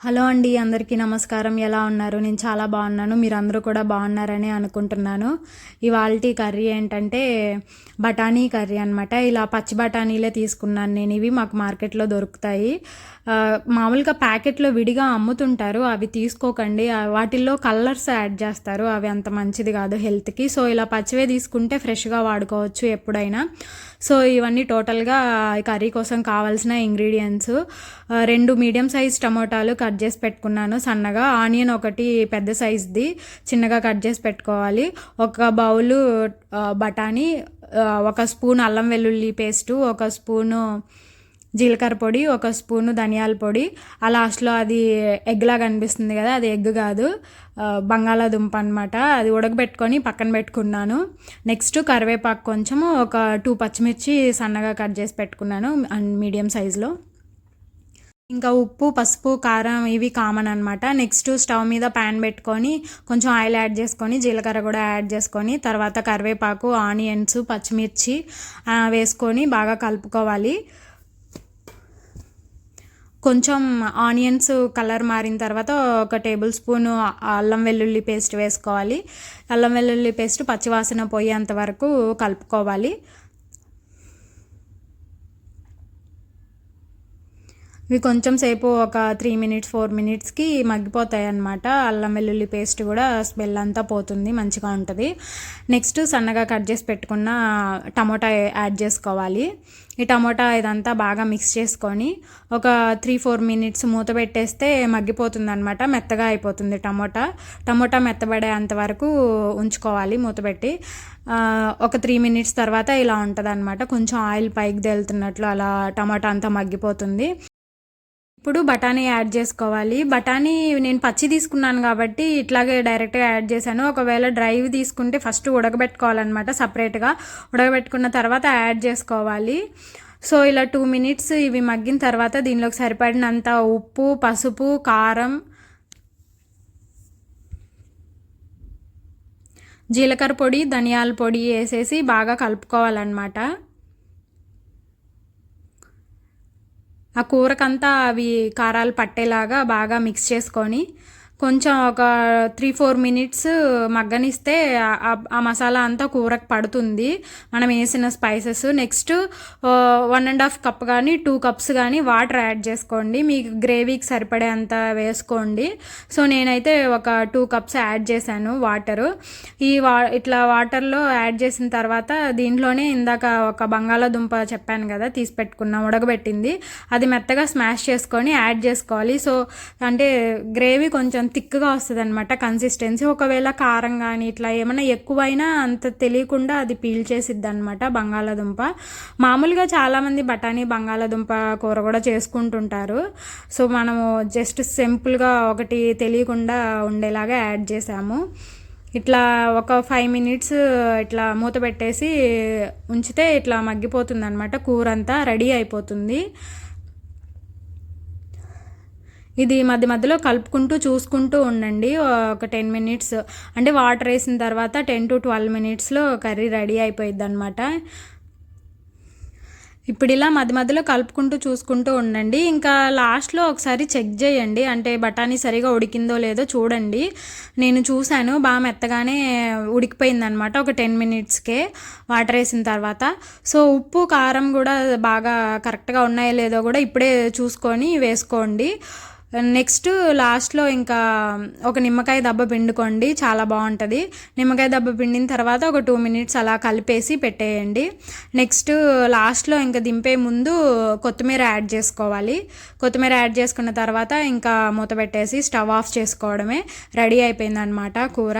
Hello అండి, అందరికీ నమస్కారం. ఎలా ఉన్నారు? నేను చాలా బాగున్నాను. మీరందరూ కూడా బాగున్నారని అనుకుంటున్నాను. ఇవాల్టి కర్రీ ఏంటంటే బఠానీ కర్రీ అనమాట. ఇలా పచ్చి బఠానీలే తీసుకున్నాను నేను. ఇవి మాకు మార్కెట్లో దొరుకుతాయి. మామూలుగా ప్యాకెట్లో విడిగా అమ్ముతుంటారు, అవి తీసుకోకండి. వాటిల్లో కలర్స్ యాడ్ చేస్తారు, అవి అంత మంచిది కాదు హెల్త్కి. సో ఇలా పచ్చివే తీసుకుంటే ఫ్రెష్గా వాడుకోవచ్చు ఎప్పుడైనా. సో ఇవన్నీ టోటల్గా కర్రీ కోసం కావాల్సిన ఇంగ్రీడియంట్స్. 2 మీడియం సైజ్ టమోటాలు కట్ చేసి పెట్టుకున్నాను సన్నగా. ఆనియన్ ఒకటి పెద్ద సైజ్ది చిన్నగా కట్ చేసి పెట్టుకోవాలి. ఒక బౌలు బఠానీ, 1 స్పూన్ అల్లం వెల్లుల్లి పేస్టు, 1 స్పూను జీలకర్ర పొడి, 1 స్పూను ధనియాల పొడి. ఆ లాస్ట్లో అది ఎగ్లా కనిపిస్తుంది కదా, అది ఎగ్ కాదు, బంగాళాదుంప అనమాట. అది ఉడకబెట్టుకొని పక్కన పెట్టుకున్నాను. నెక్స్ట్ కరివేపాకు కొంచెము, ఒక 2 పచ్చిమిర్చి సన్నగా కట్ చేసి పెట్టుకున్నాను మీడియం సైజులో. ఇంకా ఉప్పు, పసుపు, కారం ఇవి కామన్ అనమాట. నెక్స్ట్ స్టవ్ మీద ప్యాన్ పెట్టుకొని కొంచెం ఆయిల్ యాడ్ చేసుకొని జీలకర్ర కూడా యాడ్ చేసుకొని తర్వాత కరివేపాకు, ఆనియన్స్, పచ్చిమిర్చి వేసుకొని బాగా కలుపుకోవాలి. కొంచెం ఆనియన్స్ కలర్ మారిన తర్వాత 1 టేబుల్ స్పూన్ అల్లం వెల్లుల్లి పేస్ట్ వేసుకోవాలి. అల్లం వెల్లుల్లి పేస్ట్ పచ్చివాసన పోయేంత వరకు కలుపుకోవాలి. ఇవి కొంచెం సేపు ఒక 3 మినిట్స్ 4 మినిట్స్కి మగ్గిపోతాయి అన్నమాట. అల్లం వెల్లుల్లి పేస్ట్ కూడా స్మెల్ అంతా పోతుంది, మంచిగా ఉంటుంది. నెక్స్ట్ సన్నగా కట్ చేసి పెట్టుకున్న టమోటా యాడ్ చేసుకోవాలి. ఈ టమోటా ఇదంతా బాగా మిక్స్ చేసుకొని ఒక 3-4 మినిట్స్ మూత పెట్టేస్తే మగ్గిపోతుంది అనమాట, మెత్తగా అయిపోతుంది టమోటా మెత్తబడే అంతవరకు ఉంచుకోవాలి మూత పెట్టి. ఒక 3 మినిట్స్ తర్వాత ఇలా ఉంటుంది అనమాట. కొంచెం ఆయిల్ పైకి తేలుతున్నట్లు అలా టమాటా అంతా మగ్గిపోతుంది. ఇప్పుడు బఠానీ యాడ్ చేసుకోవాలి. బఠానీ నేను పచ్చి తీసుకున్నాను కాబట్టి ఇట్లాగే డైరెక్ట్గా యాడ్ చేశాను. ఒకవేళ డ్రైవ్ తీసుకుంటే ఫస్ట్ ఉడకబెట్టుకోవాలన్నమాట సపరేట్గా. ఉడకబెట్టుకున్న తర్వాత యాడ్ చేసుకోవాలి. సో ఇలా 2 మినిట్స్ ఇవి మగ్గిన తర్వాత దీనిలోకి సరిపడినంత ఉప్పు, పసుపు, కారం, జీలకర్ర పొడి, ధనియాల పొడి వేసేసి బాగా కలుపుకోవాలన్నమాట. ఆ కూరకంతా అవి కారాలు పట్టేలాగా బాగా మిక్స్ చేసుకొని కొంచెం ఒక 3-4 మినిట్స్ మగ్గనిస్తే ఆ మసాలా అంతా కూరకు పడుతుంది మనం వేసిన స్పైసెస్. నెక్స్ట్ 1.5 కప్ కానీ 2 కప్స్ కానీ వాటర్ యాడ్ చేసుకోండి, మీకు గ్రేవీకి సరిపడే అంత వేసుకోండి. సో నేనైతే ఒక 2 కప్స్ యాడ్ చేశాను వాటరు. ఇట్లా వాటర్లో యాడ్ చేసిన తర్వాత దీంట్లోనే ఇందాక ఒక బంగాళాదుంప చెప్పాను కదా తీసి పెట్టుకున్నాం ఉడకబెట్టింది, అది మెత్తగా స్మాష్ చేసుకొని యాడ్ చేసుకోవాలి. సో అంటే గ్రేవీ కొంచెం థిక్గా వస్తుంది అనమాట కన్సిస్టెన్సీ. ఒకవేళ కారం కానీ ఇట్లా ఏమైనా ఎక్కువైనా అంత తెలియకుండా అది పీల్ చేసిద్ది అనమాట బంగాళాదుంప. మామూలుగా చాలామంది బఠానీ బంగాళాదుంప కూర కూడా చేసుకుంటుంటారు. సో మనము జస్ట్ సింపుల్గా ఒకటి తెలియకుండా ఉండేలాగా యాడ్ చేసాము. ఇట్లా ఒక 5 మినిట్స్ ఇట్లా మూత పెట్టేసి ఉంచితే ఇట్లా మగ్గిపోతుంది అనమాట, కూర అంతా రెడీ అయిపోతుంది. ఇది మధ్య మధ్యలో కలుపుకుంటూ చూసుకుంటూ ఉండండి. ఒక 10 మినిట్స్ అంటే వాటర్ వేసిన తర్వాత 10-12 మినిట్స్లో కర్రీ రెడీ అయిపోయిద్ది అనమాట. ఇప్పుడు ఇలా మధ్య మధ్యలో కలుపుకుంటూ చూసుకుంటూ ఉండండి. ఇంకా లాస్ట్లో ఒకసారి చెక్ చేయండి, అంటే బఠానీ సరిగా ఉడికిందో లేదో చూడండి. నేను చూశాను, బాగా మెత్తగానే ఉడికిపోయిందనమాట ఒక 10 మినిట్స్కే వాటర్ వేసిన తర్వాత. సో ఉప్పు, కారం కూడా బాగా కరెక్ట్గా ఉన్నాయో లేదో కూడా ఇప్పుడే చూసుకొని వేసుకోండి. నెక్స్ట్ లాస్ట్లో ఇంకా ఒక నిమ్మకాయ దెబ్బ పిండుకోండి, చాలా బాగుంటుంది. నిమ్మకాయ దెబ్బ పిండిన తర్వాత ఒక 2 మినిట్స్ అలా కలిపేసి పెట్టేయండి. నెక్స్ట్ లాస్ట్లో ఇంకా దింపే ముందు కొత్తిమీర యాడ్ చేసుకోవాలి. కొత్తిమీర యాడ్ చేసుకున్న తర్వాత ఇంకా మూత పెట్టేసి స్టవ్ ఆఫ్ చేసుకోవడమే, రెడీ అయిపోయిందనమాట కూర.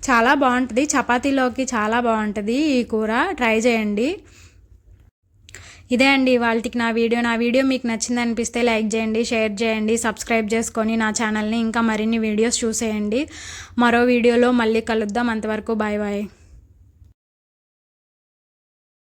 చాలా బాగుంటుంది, చపాతీలోకి చాలా బాగుంటుంది ఈ కూర, ట్రై చేయండి. ఇదే అండి వాళ్ళకి నా వీడియో మీకు నచ్చింది అనిపిస్తే లైక్ చేయండి, షేర్ చేయండి, సబ్స్క్రైబ్ చేసుకొని నా ఛానల్ని ఇంకా మరిన్ని వీడియోస్ చూసేయండి. మరో వీడియోలో మళ్ళీ కలుద్దాం, అంతవరకు బాయ్ బాయ్.